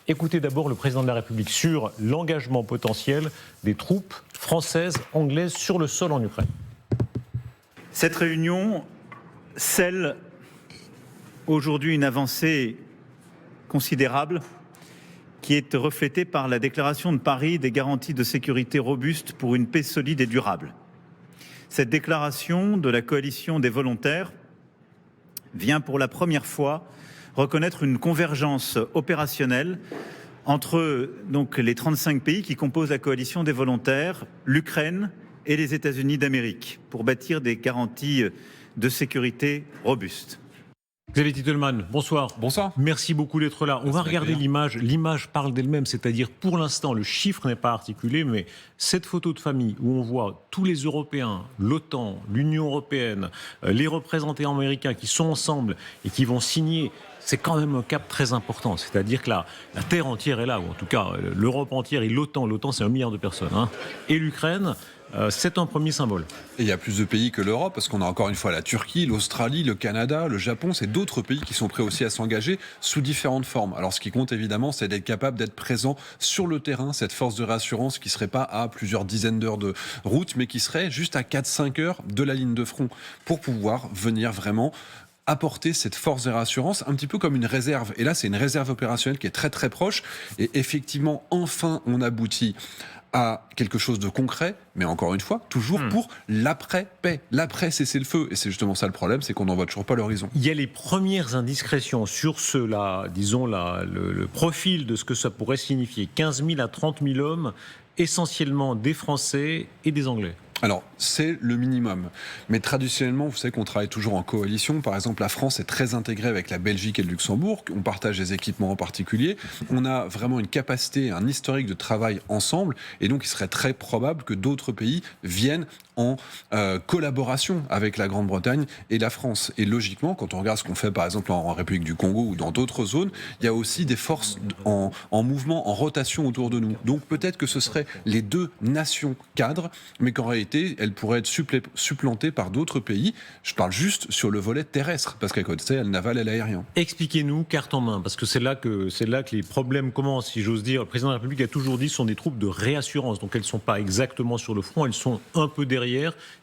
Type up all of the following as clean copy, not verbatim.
Écoutez d'abord le président de la République sur l'engagement potentiel des troupes françaises, anglaises sur le sol en Ukraine. Cette réunion scelle aujourd'hui une avancée considérable qui est reflétée par la déclaration de Paris des garanties de sécurité robustes pour une paix solide et durable. Cette déclaration de la coalition des volontaires vient pour la première fois reconnaître une convergence opérationnelle entre les 35 pays qui composent la coalition des volontaires, l'Ukraine et les États-Unis d'Amérique, pour bâtir des garanties de sécurité robustes. Xavier Titelman, bonsoir. Bonsoir. Merci beaucoup d'être là. On va regarder l'image. L'image parle d'elle-même, c'est-à-dire pour l'instant, le chiffre n'est pas articulé, mais cette photo de famille où on voit tous les Européens, l'OTAN, l'Union européenne, les représentants américains qui sont ensemble et qui vont signer, c'est quand même un cap très important. C'est-à-dire que la terre entière est là, ou en tout cas l'Europe entière et l'OTAN. L'OTAN, c'est 1 milliard de personnes. Et l'Ukraine, c'est un premier symbole. Et il y a plus de pays que l'Europe, parce qu'on a encore une fois la Turquie, l'Australie, le Canada, le Japon, c'est d'autres pays qui sont prêts aussi à s'engager sous différentes formes. Alors ce qui compte évidemment, c'est d'être capable d'être présent sur le terrain, cette force de réassurance qui ne serait pas à plusieurs dizaines d'heures de route, mais qui serait juste à 4-5 heures de la ligne de front, pour pouvoir venir vraiment apporter cette force de réassurance, un petit peu comme une réserve. Et là, c'est une réserve opérationnelle qui est très très proche. Et effectivement, enfin, on aboutit à quelque chose de concret, mais encore une fois, toujours pour l'après-paix, l'après-cessez-le-feu. Et c'est justement ça le problème, c'est qu'on n'en voit toujours pas l'horizon. Il y a les premières indiscrétions sur le profil de ce que ça pourrait signifier. 15 000 à 30 000 hommes, essentiellement des Français et des Anglais. Alors, c'est le minimum. Mais traditionnellement, vous savez qu'on travaille toujours en coalition. Par exemple, la France est très intégrée avec la Belgique et le Luxembourg. On partage des équipements en particulier. On a vraiment une capacité, un historique de travail ensemble. Et donc, il serait très probable que d'autres pays viennent en collaboration avec la Grande-Bretagne et la France. Et logiquement, quand on regarde ce qu'on fait par exemple en République du Congo ou dans d'autres zones, il y a aussi des forces en mouvement, en rotation autour de nous. Donc peut-être que ce seraient les deux nations cadres, mais qu'en réalité, elles pourraient être supplantées par d'autres pays. Je parle juste sur le volet terrestre, parce qu'à côté, il y a le naval et l'aérien. Expliquez-nous, carte en main, parce que c'est là que les problèmes commencent, si j'ose dire. Le président de la République a toujours dit que ce sont des troupes de réassurance. Donc elles ne sont pas exactement sur le front, elles sont un peu derrière.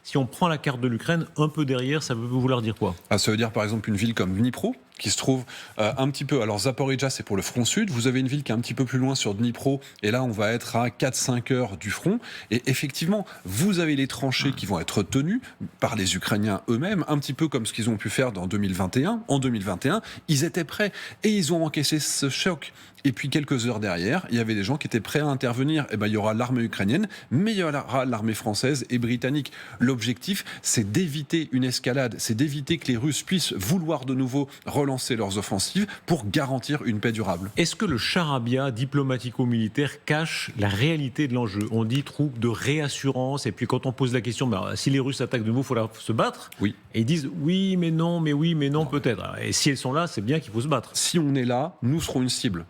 Si on prend la carte de l'Ukraine, un peu derrière, ça veut vouloir dire quoi ? Ça veut dire par exemple une ville comme Dnipro, qui se trouve un petit peu... Alors Zaporijjia, c'est pour le front sud. Vous avez une ville qui est un petit peu plus loin sur Dnipro, et là, on va être à 4-5 heures du front. Et effectivement, vous avez les tranchées qui vont être tenues par les Ukrainiens eux-mêmes, un petit peu comme ce qu'ils ont pu faire en 2021. En 2021, ils étaient prêts, et ils ont encaissé ce choc. Et puis quelques heures derrière, il y avait des gens qui étaient prêts à intervenir. Et ben, il y aura l'armée ukrainienne, mais il y aura l'armée française et britannique. L'objectif, c'est d'éviter une escalade, c'est d'éviter que les Russes puissent vouloir de nouveau relancer leurs offensives pour garantir une paix durable. Est-ce que le charabia diplomatico-militaire cache la réalité de l'enjeu ? On dit troupes de réassurance, et puis quand on pose la question, si les Russes attaquent de nouveau, il faut se battre. Oui. Et ils disent oui, mais non, mais oui, mais non, peut-être. Et si elles sont là, c'est bien qu'il faut se battre. Si on est là, nous serons une cible.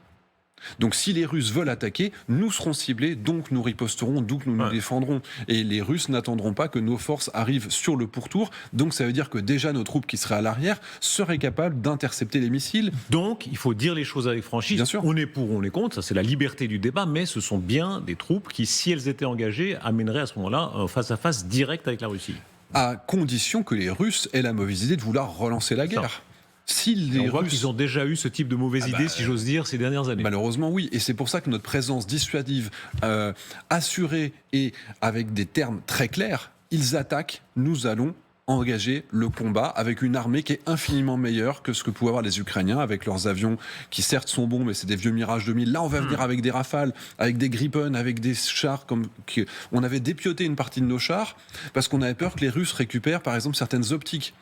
Donc si les Russes veulent attaquer, nous serons ciblés, donc nous riposterons, donc nous nous défendrons. Et les Russes n'attendront pas que nos forces arrivent sur le pourtour. Donc ça veut dire que déjà nos troupes qui seraient à l'arrière seraient capables d'intercepter les missiles. Donc il faut dire les choses avec franchise. Bien sûr. On est pour, on est contre, ça c'est la liberté du débat, mais ce sont bien des troupes qui, si elles étaient engagées, amèneraient à ce moment-là un face-à-face direct avec la Russie. À condition que les Russes aient la mauvaise idée de vouloir relancer la guerre. On voit qu'ils ont déjà eu ce type de mauvaise idée, si j'ose dire, ces dernières années. Malheureusement, oui. Et c'est pour ça que notre présence dissuasive, assurée et avec des termes très clairs, ils attaquent, nous allons engager le combat avec une armée qui est infiniment meilleure que ce que pouvaient avoir les Ukrainiens avec leurs avions qui certes sont bons, mais c'est des vieux Mirage 2000. Là, on va venir avec des Rafales, avec des Gripen, avec des chars. On avait dépioté une partie de nos chars parce qu'on avait peur que les Russes récupèrent, par exemple, certaines optiques.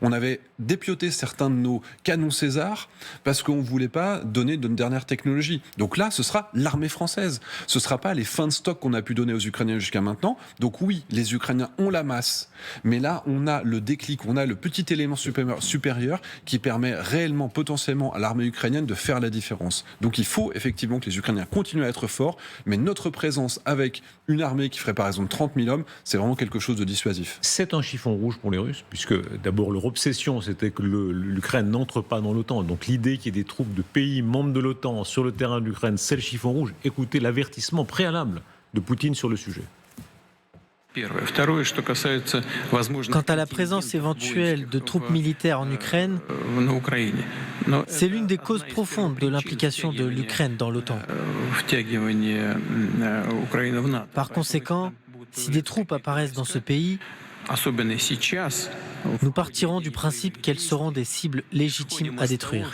On avait dépioté certains de nos canons César parce qu'on ne voulait pas donner de dernière technologie. Donc là, ce sera l'armée française. Ce ne sera pas les fins de stock qu'on a pu donner aux Ukrainiens jusqu'à maintenant. Donc oui, les Ukrainiens ont la masse. Mais là, on a le déclic, on a le petit élément supérieur qui permet réellement, potentiellement à l'armée ukrainienne de faire la différence. Donc il faut effectivement que les Ukrainiens continuent à être forts. Mais notre présence avec une armée qui ferait par exemple 30 000 hommes, c'est vraiment quelque chose de dissuasif. C'est un chiffon rouge pour les Russes, puisque d'abord, D'abord, leur obsession, c'était que l'Ukraine n'entre pas dans l'OTAN. Donc l'idée qu'il y ait des troupes de pays membres de l'OTAN sur le terrain de l'Ukraine, c'est le chiffon rouge. Écoutez l'avertissement préalable de Poutine sur le sujet. Quant à la présence éventuelle de troupes militaires en Ukraine, c'est l'une des causes profondes de l'implication de l'Ukraine dans l'OTAN. Par conséquent, si des troupes apparaissent dans ce pays, nous partirons du principe qu'elles seront des cibles légitimes à détruire.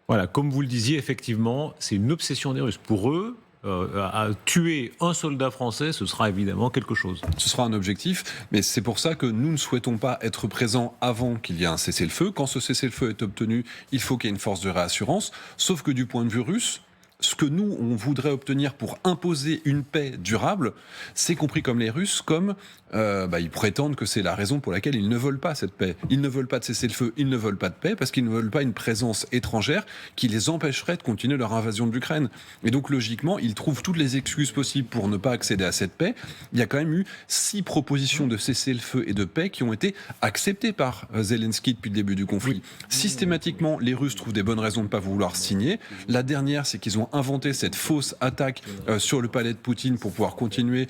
Voilà, comme vous le disiez, effectivement, c'est une obsession des Russes. Pour eux, à tuer un soldat français, ce sera évidemment quelque chose. Ce sera un objectif, mais c'est pour ça que nous ne souhaitons pas être présents avant qu'il y ait un cessez-le-feu. Quand ce cessez-le-feu est obtenu, il faut qu'il y ait une force de réassurance. Sauf que du point de vue russe, ce que nous, on voudrait obtenir pour imposer une paix durable, c'est compris comme les Russes, comme ils prétendent que c'est la raison pour laquelle ils ne veulent pas cette paix. Ils ne veulent pas de cessez-le-feu, ils ne veulent pas de paix, parce qu'ils ne veulent pas une présence étrangère qui les empêcherait de continuer leur invasion de l'Ukraine. Et donc, logiquement, ils trouvent toutes les excuses possibles pour ne pas accéder à cette paix. Il y a quand même eu 6 propositions de cessez-le-feu et de paix qui ont été acceptées par Zelensky depuis le début du conflit. Systématiquement, les Russes trouvent des bonnes raisons de ne pas vouloir signer. La dernière, c'est qu'ils ont inventé cette fausse attaque sur le palais de Poutine pour pouvoir continuer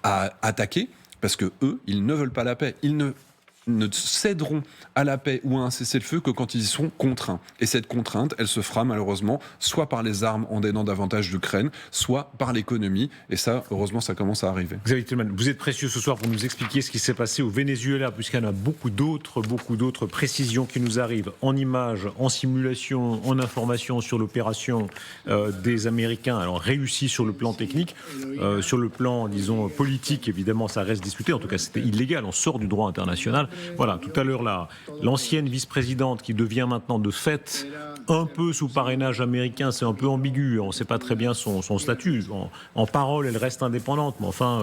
à attaquer, parce que eux, ils ne veulent pas la paix. Ils ne céderont à la paix ou à un cessez-le-feu que quand ils y sont contraints. Et cette contrainte, elle se fera malheureusement soit par les armes en donnant davantage l'Ukraine, soit par l'économie. Et ça, heureusement, ça commence à arriver. Xavier Tillman, vous êtes précieux ce soir pour nous expliquer ce qui s'est passé au Venezuela, puisqu'il y en a beaucoup d'autres précisions qui nous arrivent en images, en simulation, en information sur l'opération des Américains. Alors réussi sur le plan technique, sur le plan, disons, politique, évidemment, ça reste discuté. En tout cas, c'était illégal. On sort du droit international. Voilà, tout à l'heure, l'ancienne vice-présidente qui devient maintenant de fait un peu sous parrainage américain, c'est un peu ambigu, on ne sait pas très bien son statut. En parole, elle reste indépendante, mais enfin,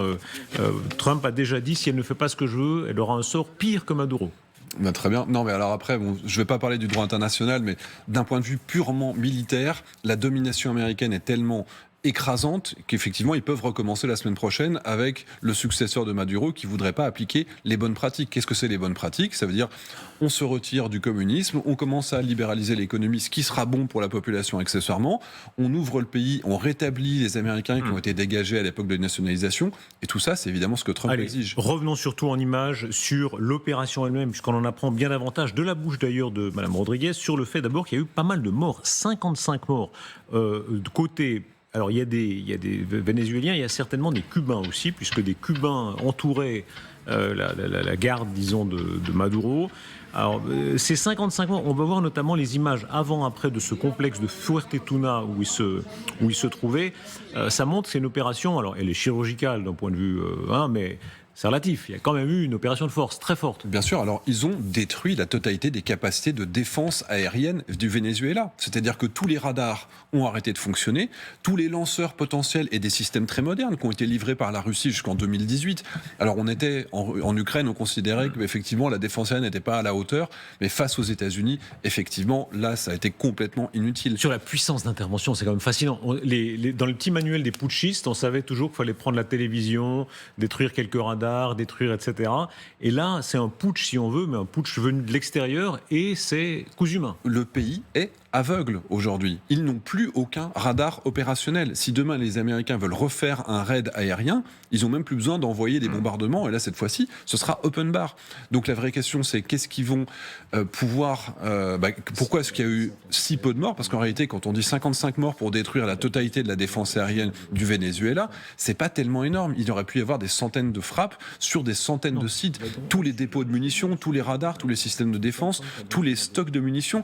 Trump a déjà dit, si elle ne fait pas ce que je veux, elle aura un sort pire que Maduro. Ben, très bien. Non, mais alors après, je ne vais pas parler du droit international, mais d'un point de vue purement militaire, la domination américaine est tellement écrasante qu'effectivement ils peuvent recommencer la semaine prochaine avec le successeur de Maduro qui voudrait pas appliquer les bonnes pratiques. Qu'est-ce que c'est les bonnes pratiques? Ça veut dire on se retire du communisme, on commence à libéraliser l'économie, ce qui sera bon pour la population accessoirement, on ouvre le pays, on rétablit les Américains qui ont été dégagés à l'époque de la nationalisation, et tout ça c'est évidemment ce que Trump exige. Revenons surtout en imames sur l'opération elle-même, puisqu'on en apprend bien davantage de la bouche d'ailleurs de Mme Rodriguez sur le fait d'abord qu'il y a eu pas mal de morts, 55 morts de côté. Alors, il y a des Vénézuéliens, il y a certainement des Cubains aussi, puisque des Cubains entouraient la garde, disons, de Maduro. Alors, ces 55 morts, on va voir notamment les images avant-après de ce complexe de Fuerteventura où il se trouvait. Ça montre que c'est une opération, alors elle est chirurgicale d'un point de vue, mais c'est relatif. Il y a quand même eu une opération de force très forte. Bien sûr. Alors, ils ont détruit la totalité des capacités de défense aérienne du Venezuela. C'est-à-dire que tous les radars ont arrêté de fonctionner. Tous les lanceurs potentiels et des systèmes très modernes qui ont été livrés par la Russie jusqu'en 2018. Alors, on était en Ukraine, on considérait qu'effectivement, la défense aérienne n'était pas à la hauteur. Mais face aux États-Unis, effectivement, là, ça a été complètement inutile. Sur la puissance d'intervention, c'est quand même fascinant. Dans le petit manuel des putschistes, on savait toujours qu'il fallait prendre la télévision, détruire quelques radars, détruire, etc. Et là, c'est un putsch, si on veut, mais un putsch venu de l'extérieur, et c'est cousu main. Le pays est aveugle aujourd'hui. Ils n'ont plus aucun radar opérationnel. Si demain les Américains veulent refaire un raid aérien, ils n'ont même plus besoin d'envoyer des bombardements, et là, cette fois-ci, ce sera open bar. Donc la vraie question, c'est qu'est-ce qu'ils vont pouvoir... pourquoi est-ce qu'il y a eu si peu de morts? Parce qu'en réalité, quand on dit 55 morts pour détruire la totalité de la défense aérienne du Venezuela, c'est pas tellement énorme. Il aurait pu y avoir des centaines de frappes sur des centaines de sites. Tous les dépôts de munitions, tous les radars, tous les systèmes de défense, tous les stocks de munitions,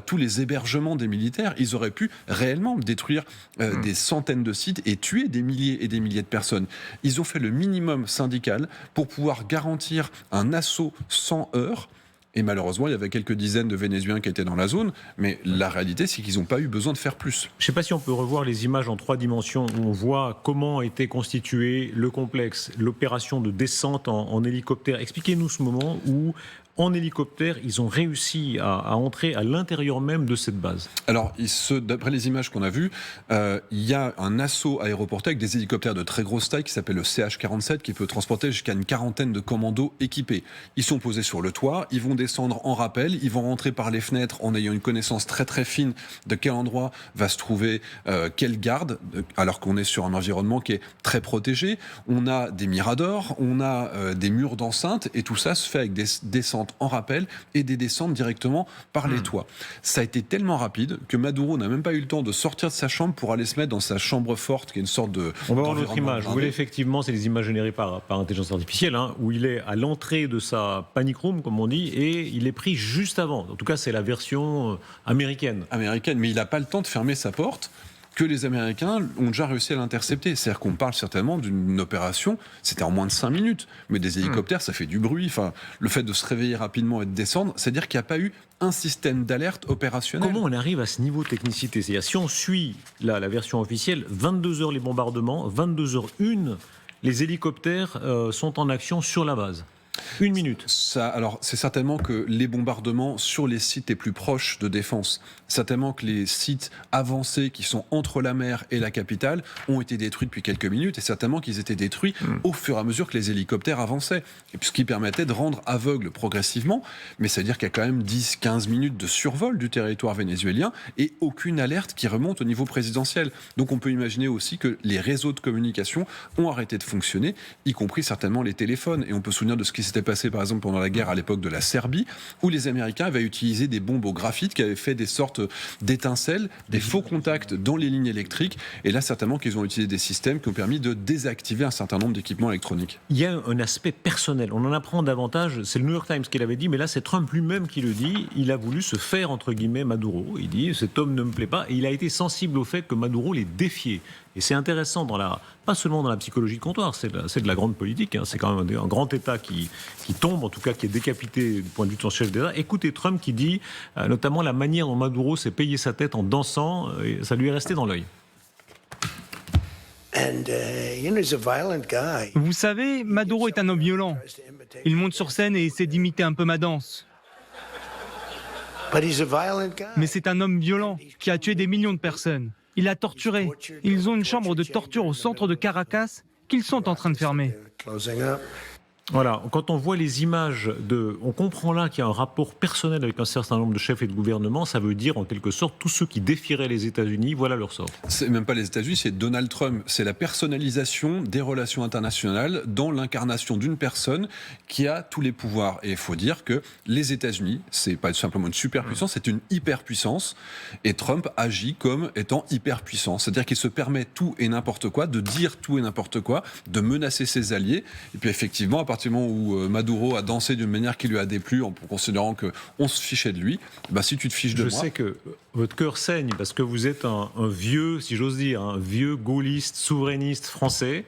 tous les hébergements des militaires, ils auraient pu réellement détruire des centaines de sites et tuer des milliers et des milliers de personnes. Ils ont fait le minimum syndical pour pouvoir garantir un assaut sans heurts. Et malheureusement, il y avait quelques dizaines de Vénézuéliens qui étaient dans la zone, mais la réalité, c'est qu'ils n'ont pas eu besoin de faire plus. Je ne sais pas si on peut revoir les images en 3 dimensions où on voit comment était constitué le complexe, l'opération de descente en hélicoptère. Expliquez-nous ce moment où en hélicoptère, ils ont réussi à entrer à l'intérieur même de cette base. Alors, d'après les images qu'on a vues, il y a un assaut aéroporté avec des hélicoptères de très grosse taille qui s'appelle le CH-47 qui peut transporter jusqu'à une quarantaine de commandos équipés. Ils sont posés sur le toit, ils vont descendre en rappel, ils vont rentrer par les fenêtres en ayant une connaissance très très fine de quel endroit va se trouver quelle garde, alors qu'on est sur un environnement qui est très protégé. On a des miradors, on a des murs d'enceinte et tout ça se fait avec des descentes en rappel et des descentes directement par les toits. Ça a été tellement rapide que Maduro n'a même pas eu le temps de sortir de sa chambre pour aller se mettre dans sa chambre forte, qui est une sorte de... On va voir notre image. Vous voyez, effectivement, c'est des images générées par intelligence artificielle, où il est à l'entrée de sa panic room, comme on dit, et il est pris juste avant. En tout cas, c'est la version américaine. Américaine, mais il n'a pas le temps de fermer sa porte, que les Américains ont déjà réussi à l'intercepter. C'est-à-dire qu'on parle certainement d'une opération, c'était en moins de 5 minutes, mais des hélicoptères, ça fait du bruit. Enfin, le fait de se réveiller rapidement et de descendre, c'est-à-dire qu'il n'y a pas eu un système d'alerte opérationnel. Comment on arrive à ce niveau de technicité? C'est-à-dire, si on suit la version officielle, 22h les bombardements, 22h01, les hélicoptères sont en action sur la base. 1 minute. Alors, c'est certainement que les bombardements sur les sites les plus proches de défense, certainement que les sites avancés qui sont entre la mer et la capitale ont été détruits depuis quelques minutes et certainement qu'ils étaient détruits au fur et à mesure que les hélicoptères avançaient. Et puis, ce qui permettait de rendre aveugle progressivement, mais ça veut dire qu'il y a quand même 10-15 minutes de survol du territoire vénézuélien et aucune alerte qui remonte au niveau présidentiel. Donc on peut imaginer aussi que les réseaux de communication ont arrêté de fonctionner, y compris certainement les téléphones. Et on peut se souvenir de ce qui s'était passé par exemple pendant la guerre à l'époque de la Serbie, où les Américains avaient utilisé des bombes au graphite qui avaient fait des sortes d'étincelles, des faux contacts dans les lignes électriques. Et là, certainement qu'ils ont utilisé des systèmes qui ont permis de désactiver un certain nombre d'équipements électroniques. Il y a un aspect personnel. On en apprend davantage. C'est le New York Times qui l'avait dit, mais là, c'est Trump lui-même qui le dit. Il a voulu se faire, entre guillemets, Maduro. Il dit, cet homme ne me plaît pas. Et il a été sensible au fait que Maduro l'ait défié. Et c'est intéressant, pas seulement dans la psychologie de comptoir, c'est de la grande politique. C'est quand même un grand État qui tombe, en tout cas qui est décapité du point de vue de son chef d'État. Écoutez Trump qui dit, notamment la manière dont Maduro s'est payé sa tête en dansant, et ça lui est resté dans l'œil. Vous savez, Maduro est un homme violent. Il monte sur scène et essaie d'imiter un peu ma danse. Mais c'est un homme violent qui a tué des millions de personnes. Il a torturé. Ils ont une chambre de torture au centre de Caracas qu'ils sont en train de fermer. Voilà, quand on voit les images on comprend là qu'il y a un rapport personnel avec un certain nombre de chefs et de gouvernements, ça veut dire en quelque sorte tous ceux qui défieraient les États-Unis, voilà leur sort. C'est même pas les États-Unis, c'est Donald Trump. C'est la personnalisation des relations internationales dans l'incarnation d'une personne qui a tous les pouvoirs. Et il faut dire que les États-Unis, c'est pas simplement une superpuissance, c'est une hyperpuissance. Et Trump agit comme étant hyperpuissant. C'est-à-dire qu'il se permet tout et n'importe quoi, de dire tout et n'importe quoi, de menacer ses alliés. Et puis effectivement, à partir du moment où Maduro a dansé d'une manière qui lui a déplu en considérant qu'on se fichait de lui, si tu te fiches de moi... Je sais que votre cœur saigne parce que vous êtes un vieux, si j'ose dire, un vieux gaulliste, souverainiste français.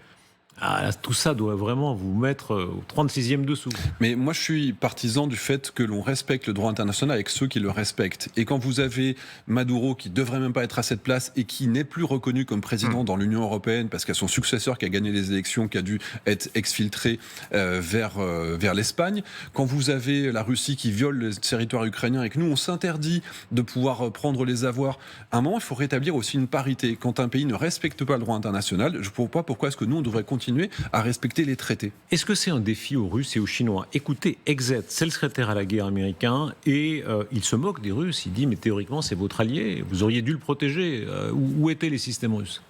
Tout ça doit vraiment vous mettre au 36e dessous. Mais moi, je suis partisan du fait que l'on respecte le droit international avec ceux qui le respectent. Et quand vous avez Maduro qui devrait même pas être à cette place et qui n'est plus reconnu comme président dans l'Union européenne parce qu'il y a son successeur qui a gagné les élections, qui a dû être exfiltré vers l'Espagne, quand vous avez la Russie qui viole le territoire ukrainien et que nous, on s'interdit de pouvoir prendre les avoirs, à un moment, il faut rétablir aussi une parité. Quand un pays ne respecte pas le droit international, je ne vois pas pourquoi est-ce que nous, on devrait continuer à respecter les traités. Est-ce que c'est un défi aux Russes et aux Chinois? Écoutez, Exet, c'est le secrétaire à la guerre américain et il se moque des Russes. Il dit, mais théoriquement, c'est votre allié. Vous auriez dû le protéger. Où étaient les systèmes russes?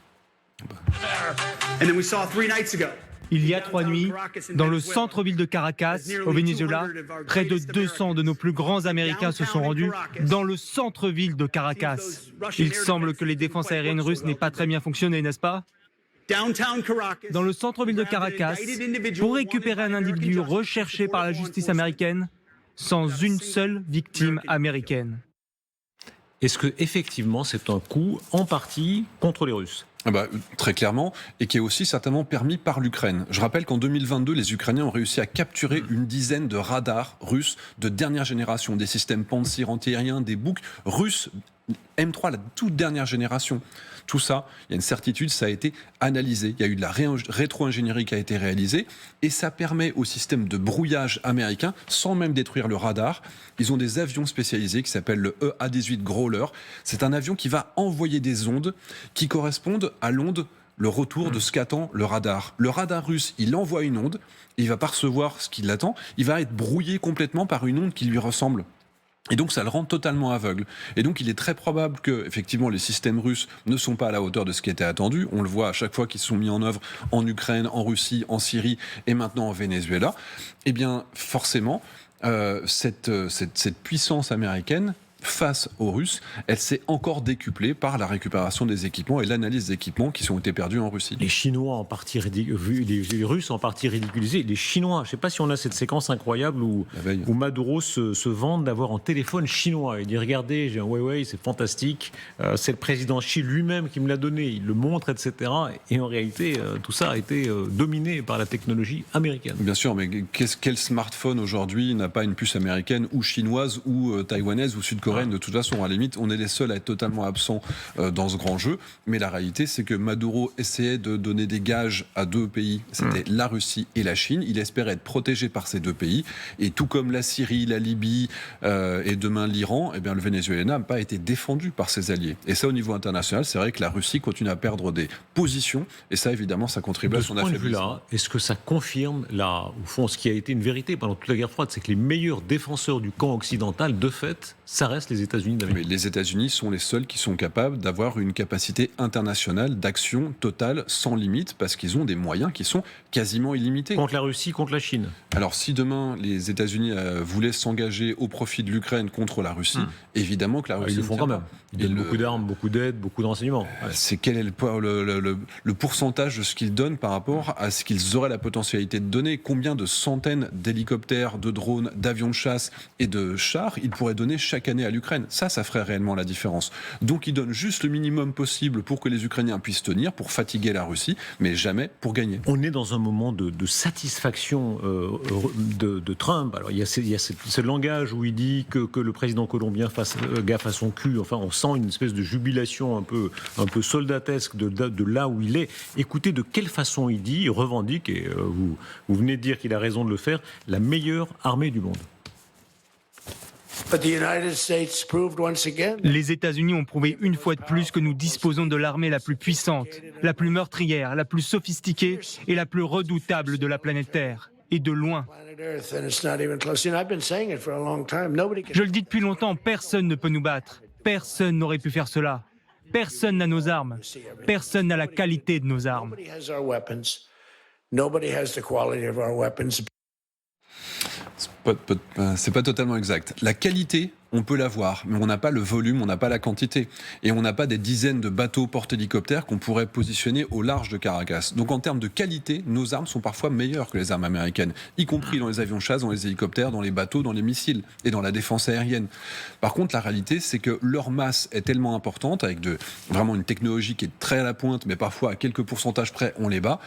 Il y a 3 nuits, dans le centre-ville de Caracas, au Venezuela, près de 200 de nos plus grands Américains se sont rendus dans le centre-ville de Caracas. Il semble que les défenses aériennes russes n'aient pas très bien fonctionné, n'est-ce pas? Dans le centre-ville de Caracas, pour récupérer un individu recherché par la justice américaine, sans une seule victime américaine. Est-ce que effectivement c'est un coup en partie contre les Russes? Très clairement, et qui est aussi certainement permis par l'Ukraine. Je rappelle qu'en 2022, les Ukrainiens ont réussi à capturer une dizaine de radars russes de dernière génération, des systèmes Pantsir antiaériens, des boucs russes M3, la toute dernière génération. Tout ça, il y a une certitude, ça a été analysé. Il y a eu de la rétro-ingénierie qui a été réalisée et ça permet au système de brouillage américain, sans même détruire le radar, ils ont des avions spécialisés qui s'appellent le EA-18 Growler. C'est un avion qui va envoyer des ondes qui correspondent à l'onde, le retour de ce qu'attend le radar. Le radar russe, il envoie une onde, il va pas recevoir ce qu'il attend, il va être brouillé complètement par une onde qui lui ressemble. Et donc ça le rend totalement aveugle. Et donc il est très probable que effectivement les systèmes russes ne sont pas à la hauteur de ce qui était attendu. On le voit à chaque fois qu'ils sont mis en œuvre en Ukraine, en Russie, en Syrie et maintenant en Venezuela. Eh bien forcément, cette puissance américaine face aux Russes, elle s'est encore décuplée par la récupération des équipements et l'analyse des équipements qui ont été perdus en Russie. Les Chinois en partie les Russes en partie ridiculisés. Les Chinois, je ne sais pas si on a cette séquence incroyable où Maduro se vante d'avoir un téléphone chinois. Il dit regardez, j'ai un Huawei, c'est fantastique. C'est le président Xi lui-même qui me l'a donné. Il le montre, etc. Et en réalité, tout ça a été dominé par la technologie américaine. Bien sûr, mais quel smartphone aujourd'hui n'a pas une puce américaine ou chinoise ou taïwanaise ou sud-coréenne? De toute façon, à la limite, on est les seuls à être totalement absents dans ce grand jeu. Mais la réalité, c'est que Maduro essayait de donner des gages à deux pays. C'était la Russie et la Chine. Il espérait être protégé par ces deux pays. Et tout comme la Syrie, la Libye et demain l'Iran, eh bien, le Venezuela n'a pas été défendu par ses alliés. Et ça, au niveau international, c'est vrai que la Russie continue à perdre des positions. Et ça, évidemment, ça contribue à son affaiblissement. Est-ce que ça confirme, là, au fond, ce qui a été une vérité pendant toute la guerre froide, c'est que les meilleurs défenseurs du camp occidental, de fait, ça reste les États-Unis d'Amérique. Mais les États-Unis sont les seuls qui sont capables d'avoir une capacité internationale d'action totale, sans limite, parce qu'ils ont des moyens qui sont quasiment illimités. Contre la Russie, contre la Chine. Alors si demain les États-Unis voulaient s'engager au profit de l'Ukraine contre la Russie, évidemment que la Russie... Ils le font quand même. Ils donnent beaucoup d'armes, beaucoup d'aide, beaucoup de renseignements. C'est quel est le pourcentage de ce qu'ils donnent par rapport à ce qu'ils auraient la potentialité de donner? Combien de centaines d'hélicoptères, de drones, d'avions de chasse et de chars ils pourraient donner chaque année à l'Ukraine? Ça ferait réellement la différence. Donc ils donnent juste le minimum possible pour que les Ukrainiens puissent tenir, pour fatiguer la Russie, mais jamais pour gagner. On est dans un moment de satisfaction de Trump. Alors il y a ce langage où il dit que le président colombien fasse gaffe à son cul. Enfin, on sent une espèce de jubilation un peu soldatesque de là où il est. Écoutez de quelle façon il dit, il revendique, et vous venez de dire qu'il a raison de le faire, la meilleure armée du monde. Les États-Unis ont prouvé une fois de plus que nous disposons de l'armée la plus puissante, la plus meurtrière, la plus sophistiquée et la plus redoutable de la planète Terre. Et de loin. Je le dis depuis longtemps, personne ne peut nous battre. Personne n'aurait pu faire cela. Personne n'a nos armes. Personne n'a la qualité de nos armes. C'est pas totalement exact. La qualité, on peut l'avoir, mais on n'a pas le volume, on n'a pas la quantité. Et on n'a pas des dizaines de bateaux porte-hélicoptères qu'on pourrait positionner au large de Caracas. Donc en termes de qualité, nos armes sont parfois meilleures que les armes américaines, y compris dans les avions de chasse, dans les hélicoptères, dans les bateaux, dans les missiles et dans la défense aérienne. Par contre, la réalité, c'est que leur masse est tellement importante, avec vraiment une technologie qui est très à la pointe, mais parfois à quelques pourcentages près, on les bat.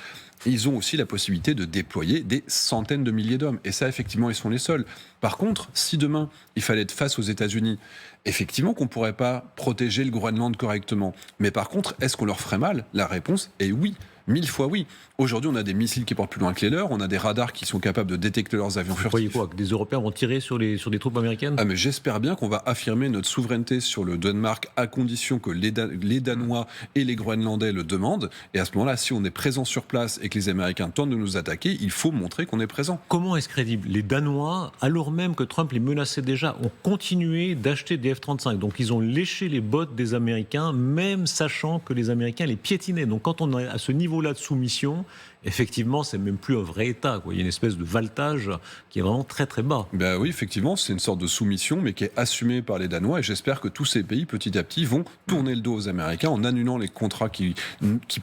Ils ont aussi la possibilité de déployer des centaines de milliers d'hommes. Et ça, effectivement, ils sont les seuls. Par contre, si demain, il fallait être face aux États-Unis, effectivement qu'on ne pourrait pas protéger le Groenland correctement. Mais par contre, est-ce qu'on leur ferait mal? La réponse est oui. 1000 fois oui. Aujourd'hui, on a des missiles qui portent plus loin que les leurs, on a des radars qui sont capables de détecter leurs avions furtifs. Vous croyez quoi, que des Européens vont tirer sur des troupes américaines? Mais j'espère bien qu'on va affirmer notre souveraineté sur le Danemark à condition que les Danois et les Groenlandais le demandent. Et à ce moment-là, si on est présent sur place et que les Américains tentent de nous attaquer, il faut montrer qu'on est présent. Comment est-ce crédible? Les Danois, alors même que Trump les menaçait déjà, ont continué d'acheter des F-35. Donc ils ont léché les bottes des Américains, même sachant que les Américains les piétinaient. Donc quand on est à ce niveau niveau-là de soumission, effectivement, c'est même plus un vrai État, quoi. Il y a une espèce de valtage qui est vraiment très très bas. Ben oui, effectivement, c'est une sorte de soumission, mais qui est assumée par les Danois. Et j'espère que tous ces pays, petit à petit, vont tourner le dos aux Américains en annulant les contrats qui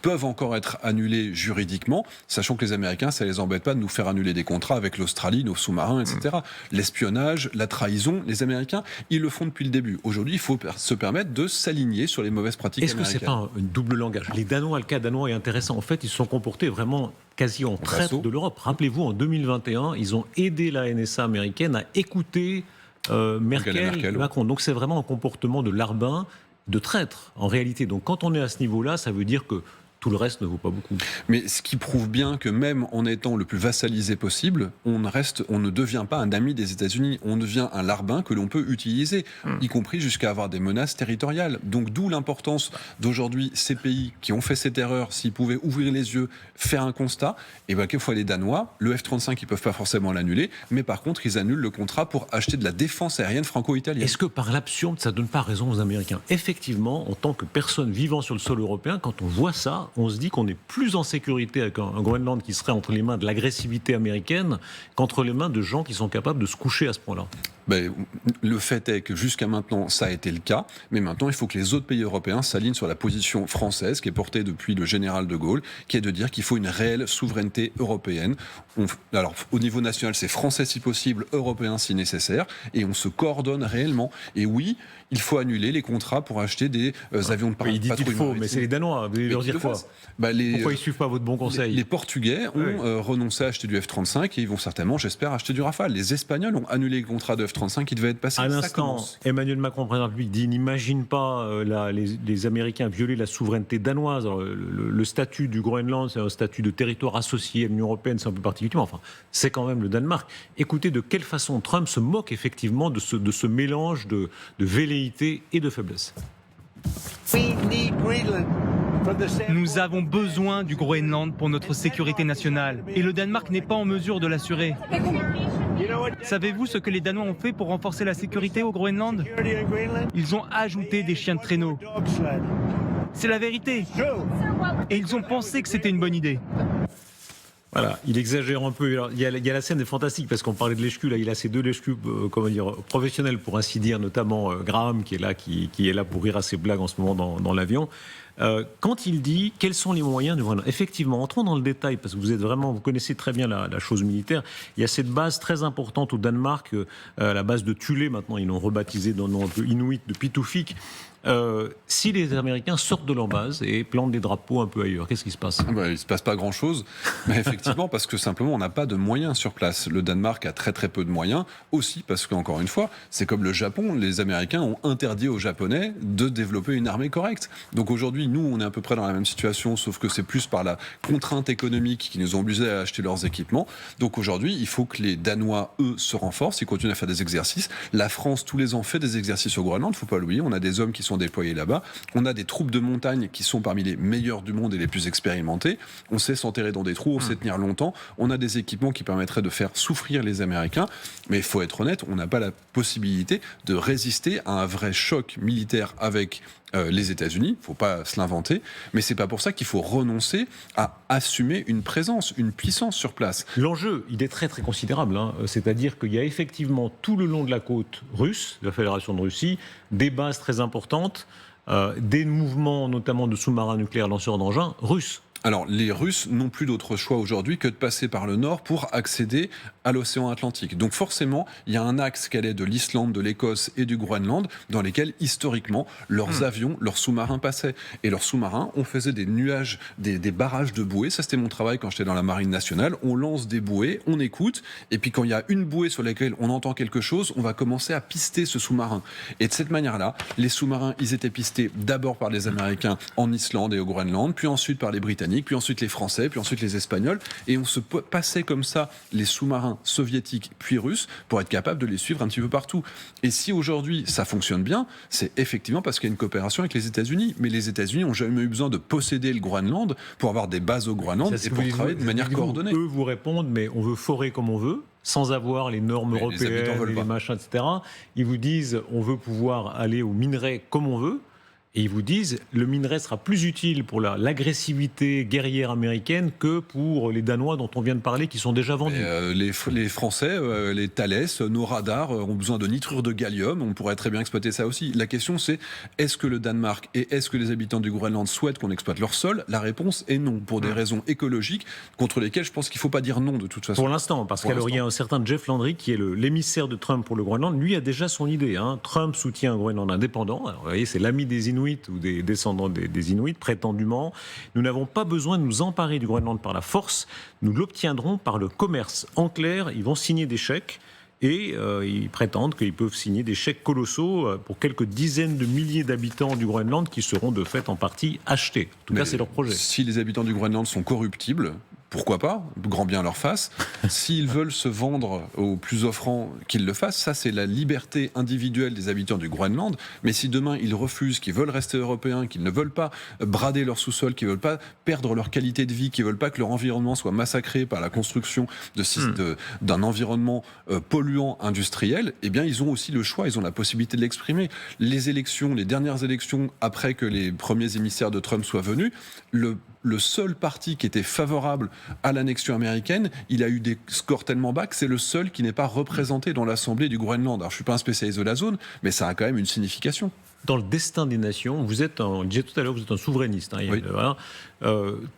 peuvent encore être annulés juridiquement, sachant que les Américains, ça les embête pas de nous faire annuler des contrats avec l'Australie, nos sous-marins, etc. L'espionnage, la trahison, les Américains, ils le font depuis le début. Aujourd'hui, il faut se permettre de s'aligner sur les mauvaises pratiques américaines. Est-ce que c'est pas un double langage ? Les Danois, le cas danois est intéressant. En fait, ils se sont comportés vraiment quasi en traître de l'Europe. Rappelez-vous, en 2021, ils ont aidé la NSA américaine à écouter Merkel, Macron. Donc c'est vraiment un comportement de larbin, de traître, en réalité. Donc quand on est à ce niveau-là, ça veut dire que tout le reste ne vaut pas beaucoup. Mais ce qui prouve bien que même en étant le plus vassalisé possible, on ne devient pas un ami des États-Unis, on devient un larbin que l'on peut utiliser, y compris jusqu'à avoir des menaces territoriales. Donc d'où l'importance d'aujourd'hui, ces pays qui ont fait cette erreur, s'ils pouvaient ouvrir les yeux, faire un constat, et bien quelquefois les Danois, le F-35, ils ne peuvent pas forcément l'annuler, mais par contre, ils annulent le contrat pour acheter de la défense aérienne franco-italienne. Est-ce que par l'absurde, ça ne donne pas raison aux Américains ? Effectivement, en tant que personne vivant sur le sol européen, quand on voit ça, on se dit qu'on est plus en sécurité avec un Groenland qui serait entre les mains de l'agressivité américaine qu'entre les mains de gens qui sont capables de se coucher à ce point-là. Ben, le fait est que jusqu'à maintenant, ça a été le cas, mais maintenant, il faut que les autres pays européens s'alignent sur la position française qui est portée depuis le général de Gaulle, qui est de dire qu'il faut une réelle souveraineté européenne. Alors, au niveau national, c'est français si possible, européen si nécessaire, et on se coordonne réellement. Et oui, il faut annuler les contrats pour acheter des avions de patrouille. Il dit qu'il faut, mais c'est les Danois. Vous allez leur dire quoi ? Pourquoi ils ne suivent pas votre bon conseil ? Les Portugais ont renoncé à acheter du F-35 et ils vont certainement, j'espère, acheter du Rafale. Les Espagnols ont annulé le contrat de F-35 qui devait être passé. À l'instant, Emmanuel Macron, président de la République, dit n'imagine pas les Américains violer la souveraineté danoise. Alors, le statut du Groenland, c'est un statut de territoire associé à l'Union européenne, c'est un peu particulier. Enfin, c'est quand même le Danemark. Écoutez de quelle façon Trump se moque effectivement de ce mélange de velléité et de faiblesse. Nous avons besoin du Groenland pour notre sécurité nationale et le Danemark n'est pas en mesure de l'assurer. Savez-vous ce que les Danois ont fait pour renforcer la sécurité au Groenland ? Ils ont ajouté des chiens de traîneau. C'est la vérité. Et ils ont pensé que c'était une bonne idée. Voilà, il exagère un peu. Alors, il y a la scène est fantastique parce qu'on parlait de lèche-cul. Là, il a ces deux lèche-cul, professionnels pour ainsi dire, notamment Graham qui est là pour rire à ses blagues en ce moment dans l'avion. Quand il dit quels sont les moyens de voilà, effectivement, entrons dans le détail parce que vous connaissez très bien la chose militaire. Il y a cette base très importante au Danemark, la base de Thule. Maintenant, ils l'ont rebaptisée d'un nom un peu inuit de Pituffik. Si les Américains sortent de leur base et plantent des drapeaux un peu ailleurs, qu'est-ce qui se passe ? Il ne se passe pas grand-chose, mais effectivement, parce que simplement, on n'a pas de moyens sur place. Le Danemark a très très peu de moyens, aussi parce qu'encore une fois, c'est comme le Japon, les Américains ont interdit aux Japonais de développer une armée correcte. Donc aujourd'hui, nous, on est à peu près dans la même situation, sauf que c'est plus par la contrainte économique qui nous ont obligés à acheter leurs équipements. Donc aujourd'hui, il faut que les Danois, eux, se renforcent, ils continuent à faire des exercices. La France, tous les ans, fait des exercices au Groenland, il ne faut pas l'oublier, on a des hommes qui sont déployés là-bas. On a des troupes de montagne qui sont parmi les meilleures du monde et les plus expérimentées. On sait s'enterrer dans des trous, on sait tenir longtemps. On a des équipements qui permettraient de faire souffrir les Américains. Mais il faut être honnête, on n'a pas la possibilité de résister à un vrai choc militaire avec les États-Unis. Il ne faut pas se l'inventer. Mais c'est pas pour ça qu'il faut renoncer à assumer une présence, une puissance sur place. L'enjeu, il est très très considérable. C'est-à-dire qu'il y a effectivement tout le long de la côte russe, de la Fédération de Russie, des bases très importantes, des mouvements notamment de sous-marins nucléaires lanceurs d'engins russes. Alors, les Russes n'ont plus d'autre choix aujourd'hui que de passer par le nord pour accéder à l'océan Atlantique. Donc forcément, il y a un axe qui allait de l'Islande, de l'Écosse et du Groenland, dans lesquels, historiquement, leurs avions, leurs sous-marins passaient. Et leurs sous-marins, on faisait des nuages, des barrages de bouées. Ça, c'était mon travail quand j'étais dans la Marine nationale. On lance des bouées, on écoute, et puis quand il y a une bouée sur laquelle on entend quelque chose, on va commencer à pister ce sous-marin. Et de cette manière-là, les sous-marins, ils étaient pistés d'abord par les Américains en Islande et au Groenland, puis ensuite par les Britanniques, puis ensuite les Français, puis ensuite les Espagnols, et on se passait comme ça les sous-marins soviétiques puis russes pour être capable de les suivre un petit peu partout. Et si aujourd'hui ça fonctionne bien, c'est effectivement parce qu'il y a une coopération avec les États-Unis. Mais les États-Unis n'ont jamais eu besoin de posséder le Groenland pour avoir des bases au Groenland et pour travailler de manière coordonnée. Eux vous répondent, mais on veut forer comme on veut, sans avoir les normes européennes, les machins, etc. Ils vous disent, on veut pouvoir aller aux minerais comme on veut. Et ils vous disent le minerai sera plus utile pour l'agressivité guerrière américaine que pour les Danois dont on vient de parler, qui sont déjà vendus. Les Français, les Thales, nos radars ont besoin de nitrure de gallium. On pourrait très bien exploiter ça aussi. La question, c'est est-ce que le Danemark et est-ce que les habitants du Groenland souhaitent qu'on exploite leur sol? La réponse est non, pour des raisons écologiques contre lesquelles je pense qu'il ne faut pas dire non de toute façon. Pour l'instant, parce qu'il y a un certain Jeff Landry qui est l'émissaire de Trump pour le Groenland. Lui a déjà son idée. Trump soutient un Groenland indépendant. Alors, vous voyez, c'est l'ami des Inuits ou des descendants des Inuits, prétendument. Nous n'avons pas besoin de nous emparer du Groenland par la force. Nous l'obtiendrons par le commerce. En clair, ils vont signer des chèques. Et ils prétendent qu'ils peuvent signer des chèques colossaux pour quelques dizaines de milliers d'habitants du Groenland qui seront de fait en partie achetés. En tout cas, c'est leur projet. Si les habitants du Groenland sont corruptibles, pourquoi pas, grand bien leur fasse. S'ils veulent se vendre aux plus offrants, qu'ils le fassent. Ça, c'est la liberté individuelle des habitants du Groenland. Mais si demain, ils refusent, qu'ils veulent rester européens, qu'ils ne veulent pas brader leur sous-sol, qu'ils ne veulent pas perdre leur qualité de vie, qu'ils ne veulent pas que leur environnement soit massacré par la construction d'un environnement polluant industriel, eh bien, ils ont aussi le choix, ils ont la possibilité de l'exprimer. Les dernières élections, après que les premiers émissaires de Trump soient venus, le seul parti qui était favorable à l'annexion américaine, il a eu des scores tellement bas que c'est le seul qui n'est pas représenté dans l'Assemblée du Groenland. Alors je ne suis pas un spécialiste de la zone, mais ça a quand même une signification. Dans le destin des nations, on disait tout à l'heure, vous êtes un souverainiste. Oui.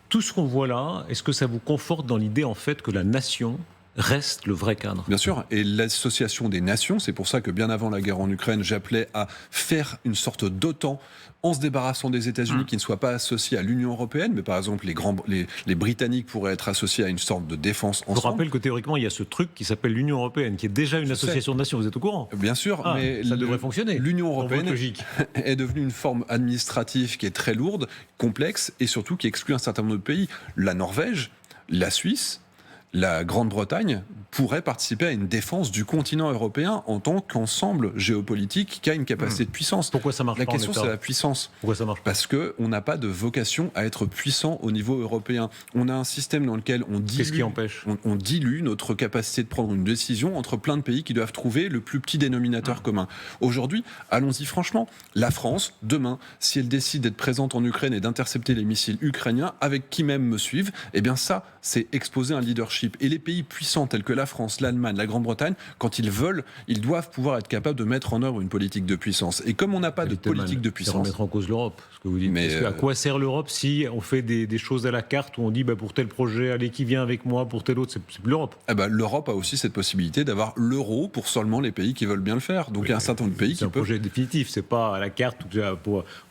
Tout ce qu'on voit là, est-ce que ça vous conforte dans l'idée en fait que la nation reste le vrai cadre? Bien sûr, et l'association des nations, c'est pour ça que bien avant la guerre en Ukraine, j'appelais à faire une sorte d'OTAN en se débarrassant des États-Unis qui ne soient pas associés à l'Union européenne, mais par exemple les Britanniques pourraient être associés à une sorte de défense ensemble. Je vous rappelle que théoriquement il y a ce truc qui s'appelle l'Union européenne, qui est déjà une association de nations, vous êtes au courant? Bien sûr, mais ça devrait fonctionner. L'Union européenne est devenue une forme administrative qui est très lourde, complexe, et surtout qui exclut un certain nombre de pays. La Norvège, la Suisse, la Grande-Bretagne pourrait participer à une défense du continent européen en tant qu'ensemble géopolitique qui a une capacité de puissance. Pourquoi ça marche pas? La question, c'est la puissance. Pourquoi ça marche pas? Parce qu'on n'a pas de vocation à être puissant au niveau européen. On a un système dans lequel Qu'est-ce qui empêche? on dilue notre capacité de prendre une décision entre plein de pays qui doivent trouver le plus petit dénominateur commun. Aujourd'hui, allons-y franchement, la France, demain, si elle décide d'être présente en Ukraine et d'intercepter les missiles ukrainiens, avec qui même me suivent, eh bien ça, c'est exposer un leadership. Et les pays puissants tels que la France, l'Allemagne, la Grande-Bretagne, quand ils veulent, ils doivent pouvoir être capables de mettre en œuvre une politique de puissance. Et comme on n'a pas de politique de puissance... C'est remettre en cause l'Europe, ce que vous dites. Mais à quoi sert l'Europe si on fait des choses à la carte où on dit pour tel projet, allez, qui vient avec moi, pour tel autre, c'est plus l'Europe. L'Europe a aussi cette possibilité d'avoir l'euro pour seulement les pays qui veulent bien le faire. Donc il y a un certain nombre de pays qui peuvent... C'est un projet définitif, c'est pas à la carte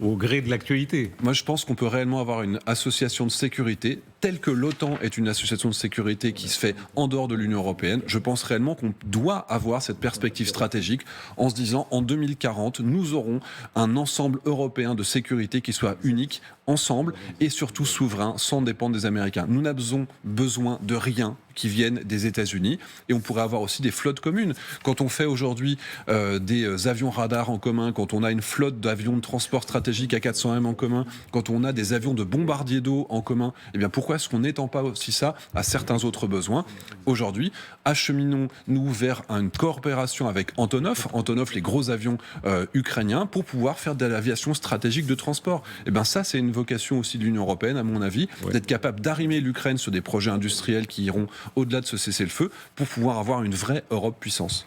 au gré de l'actualité. Moi je pense qu'on peut réellement avoir une association de sécurité telle que l'OTAN est une association de sécurité qui se fait en dehors de l'Union européenne. Je pense réellement qu'on doit avoir cette perspective stratégique en se disant en 2040, nous aurons un ensemble européen de sécurité qui soit unique, ensemble et surtout souverain, sans dépendre des Américains. Nous n'avons besoin de rien qui viennent des États-Unis et on pourrait avoir aussi des flottes communes. Quand on fait aujourd'hui des avions radars en commun, quand on a une flotte d'avions de transport stratégique A400M en commun, quand on a des avions de bombardiers d'eau en commun, eh bien pourquoi est-ce qu'on n'étend pas aussi ça à certains autres besoins? Aujourd'hui, acheminons-nous vers une coopération avec Antonov, les gros avions ukrainiens, pour pouvoir faire de l'aviation stratégique de transport. Eh bien ça, c'est une vocation aussi de l'Union européenne, à mon avis, d'être capable d'arrimer l'Ukraine sur des projets industriels qui iront au-delà de ce cessez-le-feu pour pouvoir avoir une vraie Europe puissance.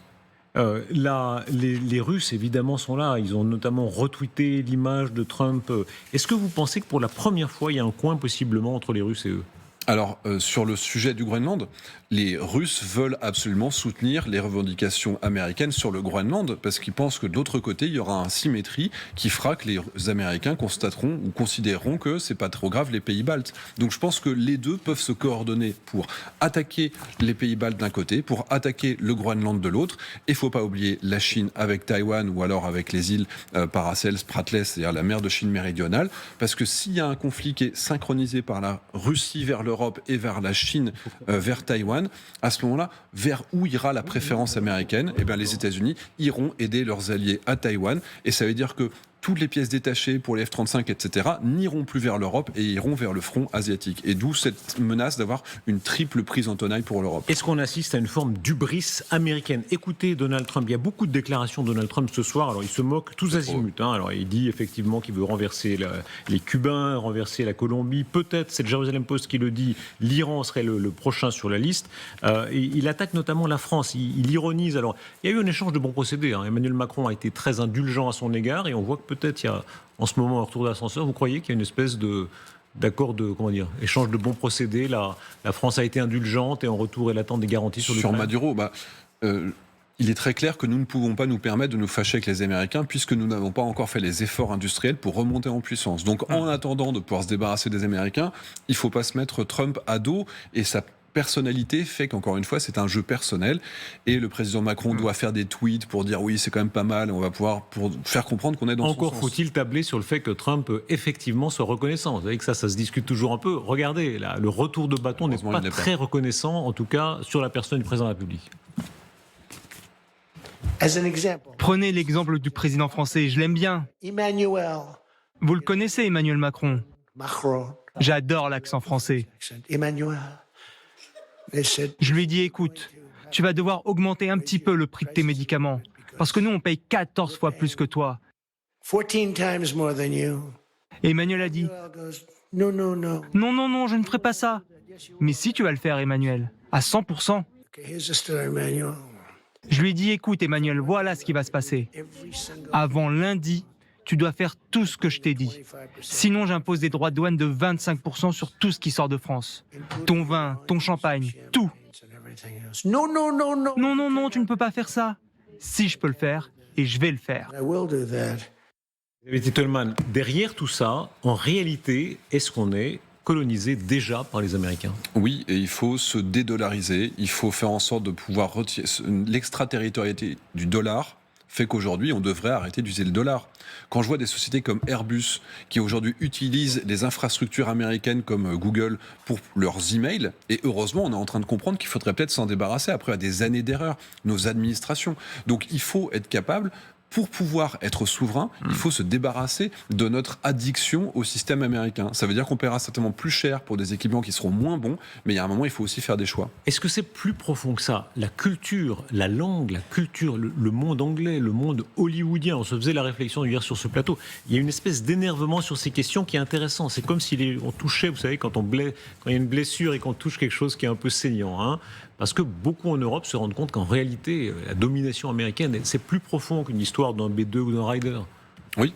Les Russes, évidemment, sont là. Ils ont notamment retweeté l'image de Trump. Est-ce que vous pensez que pour la première fois, il y a un coin possiblement entre les Russes et eux? Alors, sur le sujet du Groenland, les Russes veulent absolument soutenir les revendications américaines sur le Groenland parce qu'ils pensent que de l'autre côté, il y aura une symétrie qui fera que les Américains constateront ou considéreront que c'est pas trop grave les pays baltes. Donc je pense que les deux peuvent se coordonner pour attaquer les pays baltes d'un côté, pour attaquer le Groenland de l'autre. Et il ne faut pas oublier la Chine avec Taïwan ou alors avec les îles Paracel, Spratly, c'est-à-dire la mer de Chine méridionale. Parce que s'il y a un conflit qui est synchronisé par la Russie vers l'Europe et vers la Chine vers Taïwan, à ce moment-là, vers où ira la préférence américaine? Eh bien, les États-Unis iront aider leurs alliés à Taïwan, et ça veut dire que toutes les pièces détachées pour les F-35, etc., n'iront plus vers l'Europe et iront vers le front asiatique. Et d'où cette menace d'avoir une triple prise en tenaille pour l'Europe. Est-ce qu'on assiste à une forme d'hubris américaine? Écoutez Donald Trump, il y a beaucoup de déclarations de Donald Trump ce soir, alors il se moque tous azimuts. Alors il dit effectivement qu'il veut renverser les Cubains, renverser la Colombie, peut-être, c'est le Jerusalem Post qui le dit, l'Iran serait le prochain sur la liste. Il attaque notamment la France, il ironise. Alors il y a eu un échange de bons procédés, Emmanuel Macron a été très indulgent à son égard et on voit que peut-être il y a en ce moment un retour d'ascenseur. Vous croyez qu'il y a une espèce d'accord de échange de bons procédés? La France a été indulgente et en retour elle attend des garanties sur l'Ukraine. Sur Maduro, il est très clair que nous ne pouvons pas nous permettre de nous fâcher avec les Américains puisque nous n'avons pas encore fait les efforts industriels pour remonter en puissance. Donc en attendant de pouvoir se débarrasser des Américains, il ne faut pas se mettre Trump à dos et sa personnalité fait qu'encore une fois c'est un jeu personnel et le président Macron doit faire des tweets pour dire oui c'est quand même pas mal, on va pouvoir pour faire comprendre qu'on est dans son sens. Encore faut-il tabler sur le fait que Trump effectivement soit reconnaissant. Vous savez que ça se discute toujours un peu. Regardez, là, le retour de bâton n'est pas très reconnaissant, en tout cas sur la personne du président de la République. Prenez l'exemple du président français, je l'aime bien. Vous le connaissez, Emmanuel Macron. J'adore l'accent français. Je lui ai dit, écoute, tu vas devoir augmenter un petit peu le prix de tes médicaments, parce que nous, on paye 14 fois plus que toi. Et Emmanuel a dit, non, je ne ferai pas ça. Mais si tu vas le faire, Emmanuel, à 100%. Je lui ai dit, écoute, Emmanuel, voilà ce qui va se passer. Avant lundi, tu dois faire tout ce que je t'ai dit. Sinon, j'impose des droits de douane de 25% sur tout ce qui sort de France. Ton vin, ton champagne, tout. Non, tu ne peux pas faire ça. Si je peux le faire, et je vais le faire. David Titelman, derrière tout ça, en réalité, est-ce qu'on est colonisé déjà par les Américains? Oui, et il faut se dédollariser. Il faut faire en sorte de pouvoir retirer l'extraterritorialité du dollar. Fait qu'aujourd'hui, on devrait arrêter d'utiliser le dollar. Quand je vois des sociétés comme Airbus, qui aujourd'hui utilisent les infrastructures américaines comme Google pour leurs emails, et heureusement, on est en train de comprendre qu'il faudrait peut-être s'en débarrasser après des années d'erreurs, nos administrations. Donc il faut être capable, pour pouvoir être souverain, il faut se débarrasser de notre addiction au système américain. Ça veut dire qu'on paiera certainement plus cher pour des équipements qui seront moins bons, mais il y a un moment, il faut aussi faire des choix. Est-ce que c'est plus profond que ça? La culture, la langue, la culture, le monde anglais, le monde hollywoodien, on se faisait la réflexion hier sur ce plateau, il y a une espèce d'énervement sur ces questions qui est intéressant. C'est comme si on touchait, vous savez, quand il y a une blessure et qu'on touche quelque chose qui est un peu saignant, parce que beaucoup en Europe se rendent compte qu'en réalité, la domination américaine, c'est plus profond qu'une histoire d'un B2 ou d'un Ryder. Oui,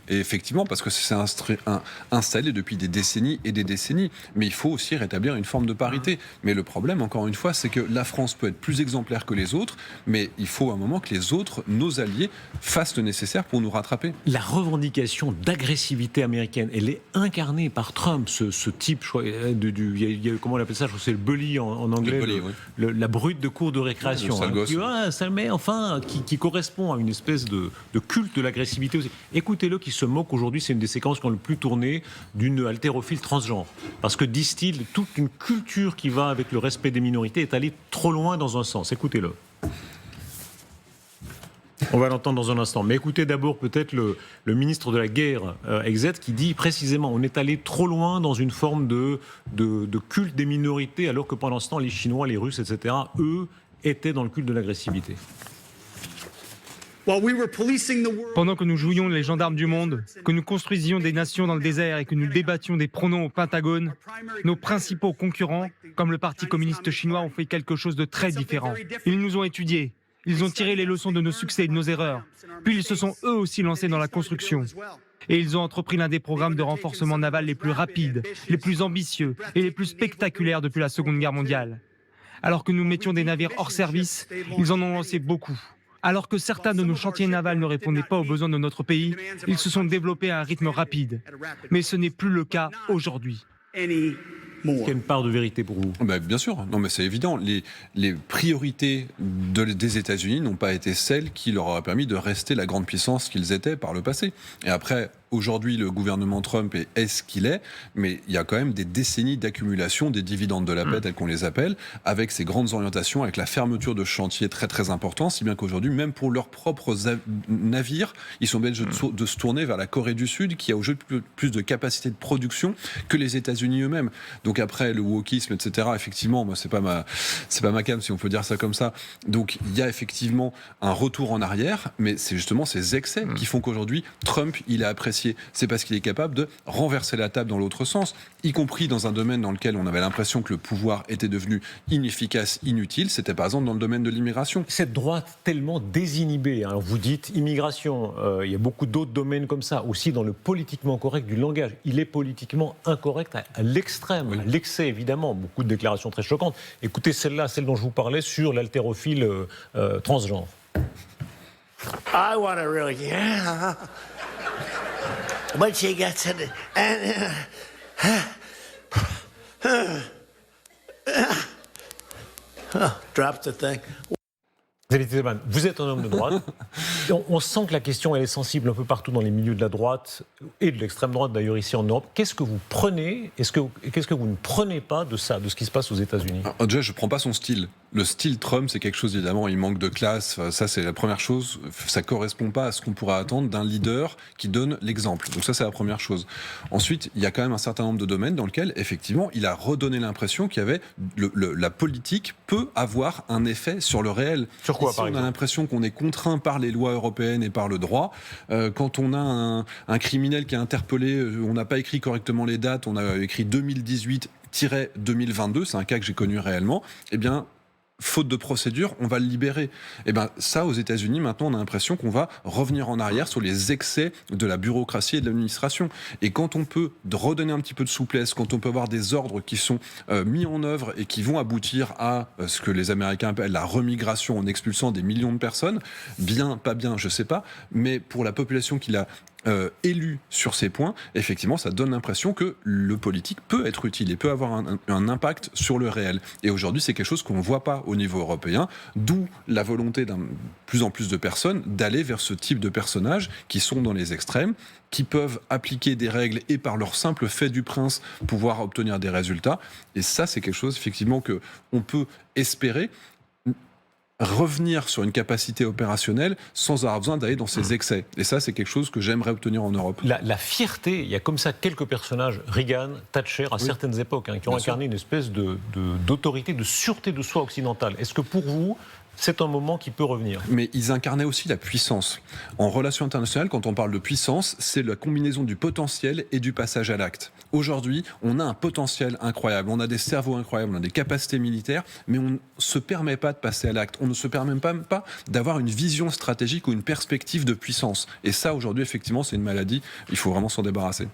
et effectivement, parce que c'est installé depuis des décennies et des décennies. Mais il faut aussi rétablir une forme de parité. Mais le problème, encore une fois, c'est que la France peut être plus exemplaire que les autres, mais il faut à un moment que les autres, nos alliés, fassent le nécessaire pour nous rattraper. La revendication d'agressivité américaine, elle est incarnée par Trump, ce type, comment on appelle ça, je crois que c'est le bully en anglais, la brute de cour de récréation, qui correspond à une espèce de culte de l'agressivité. Aussi. Écoutez-le qui se moque aujourd'hui, c'est une des séquences qui ont le plus tourné d'une haltérophile transgenre. Parce que, disent-ils, toute une culture qui va avec le respect des minorités est allée trop loin dans un sens. Écoutez-le. On va l'entendre dans un instant. Mais écoutez d'abord peut-être le ministre de la Guerre, Exet, qui dit précisément on est allé trop loin dans une forme de culte des minorités, alors que pendant ce temps, les Chinois, les Russes, etc., eux, étaient dans le culte de l'agressivité. Pendant que nous jouions les gendarmes du monde, que nous construisions des nations dans le désert et que nous débattions des pronoms au Pentagone, nos principaux concurrents, comme le Parti communiste chinois, ont fait quelque chose de très différent. Ils nous ont étudiés, ils ont tiré les leçons de nos succès et de nos erreurs, puis ils se sont eux aussi lancés dans la construction. Et ils ont entrepris l'un des programmes de renforcement naval les plus rapides, les plus ambitieux et les plus spectaculaires depuis la Seconde Guerre mondiale. Alors que nous mettions des navires hors service, ils en ont lancé beaucoup. Alors que certains de nos chantiers navals ne répondaient pas aux besoins de notre pays, ils se sont développés à un rythme rapide. Mais ce n'est plus le cas aujourd'hui. Il y a une part de vérité pour vous. Bien sûr, non mais c'est évident. Les priorités des États-Unis n'ont pas été celles qui leur auraient permis de rester la grande puissance qu'ils étaient par le passé. Et après, aujourd'hui le gouvernement Trump est ce qu'il est, mais il y a quand même des décennies d'accumulation des dividendes de la paix, tels qu'on les appelle, avec ces grandes orientations, avec la fermeture de chantiers très très importants, si bien qu'aujourd'hui, même pour leurs propres navires, ils sont obligés de se tourner vers la Corée du Sud, qui a aujourd'hui plus de capacité de production que les États-Unis eux-mêmes. Donc après, le wokisme, etc., effectivement, moi, c'est pas ma cam, si on peut dire ça comme ça. Donc il y a effectivement un retour en arrière, mais c'est justement ces excès qui font qu'aujourd'hui, Trump, il est apprécié. C'est parce qu'il est capable de renverser la table dans l'autre sens, y compris dans un domaine dans lequel on avait l'impression que le pouvoir était devenu inefficace, inutile. C'était par exemple dans le domaine de l'immigration. Cette droite tellement désinhibée, hein, vous dites immigration, il y a beaucoup d'autres domaines comme ça, aussi dans le politiquement correct du langage. Il est politiquement incorrect à l'extrême, à l'excès évidemment, beaucoup de déclarations très choquantes. Écoutez celle-là, celle dont je vous parlais sur l'haltérophile transgenre. I want to really, yeah. But she gets it, and drop the thing. Zélie Telman, vous êtes un homme de droite. On sent que la question elle est sensible un peu partout dans les milieux de la droite et de l'extrême droite d'ailleurs ici en Europe. Qu'est-ce que vous prenez, qu'est-ce que vous ne prenez pas de ça, de ce qui se passe aux États-Unis? Déjà, je ne prends pas son style. Le style Trump, c'est quelque chose, évidemment, il manque de classe. Ça, c'est la première chose. Ça ne correspond pas à ce qu'on pourrait attendre d'un leader qui donne l'exemple. Donc ça, c'est la première chose. Ensuite, il y a quand même un certain nombre de domaines dans lesquels, effectivement, il a redonné l'impression qu'il y avait la politique peut avoir un effet sur le réel. Sur quoi, ici, par on exemple? a l'impression qu'on est contraint par les lois européennes et par le droit. Quand on a un criminel qui est interpellé, on n'a pas écrit correctement les dates, on a écrit 2018-2022, c'est un cas que j'ai connu réellement, eh bien, faute de procédure, on va le libérer. Et bien ça, aux États-Unis, maintenant, on a l'impression qu'on va revenir en arrière sur les excès de la bureaucratie et de l'administration. Et quand on peut redonner un petit peu de souplesse, quand on peut avoir des ordres qui sont mis en œuvre et qui vont aboutir à ce que les Américains appellent la remigration en expulsant des millions de personnes, bien, pas bien, je sais pas, mais pour la population qui l'a élu sur ces points, effectivement, ça donne l'impression que le politique peut être utile et peut avoir un impact sur le réel. Et aujourd'hui, c'est quelque chose qu'on ne voit pas au niveau européen, d'où la volonté d'un plus en plus de personnes d'aller vers ce type de personnages qui sont dans les extrêmes, qui peuvent appliquer des règles et par leur simple fait du prince pouvoir obtenir des résultats. Et ça, c'est quelque chose, effectivement, qu'on peut espérer revenir sur une capacité opérationnelle sans avoir besoin d'aller dans ces excès. Et ça, c'est quelque chose que j'aimerais obtenir en Europe. La fierté, il y a comme ça quelques personnages, Reagan, Thatcher, à certaines époques, qui ont incarné une espèce d'autorité, de sûreté de soi occidentale. Est-ce que pour vous, c'est un moment qui peut revenir? Mais ils incarnaient aussi la puissance. En relations internationales, quand on parle de puissance, c'est la combinaison du potentiel et du passage à l'acte. Aujourd'hui, on a un potentiel incroyable, on a des cerveaux incroyables, on a des capacités militaires, mais on ne se permet pas de passer à l'acte. On ne se permet même pas d'avoir une vision stratégique ou une perspective de puissance. Et ça, aujourd'hui, effectivement, c'est une maladie. Il faut vraiment s'en débarrasser.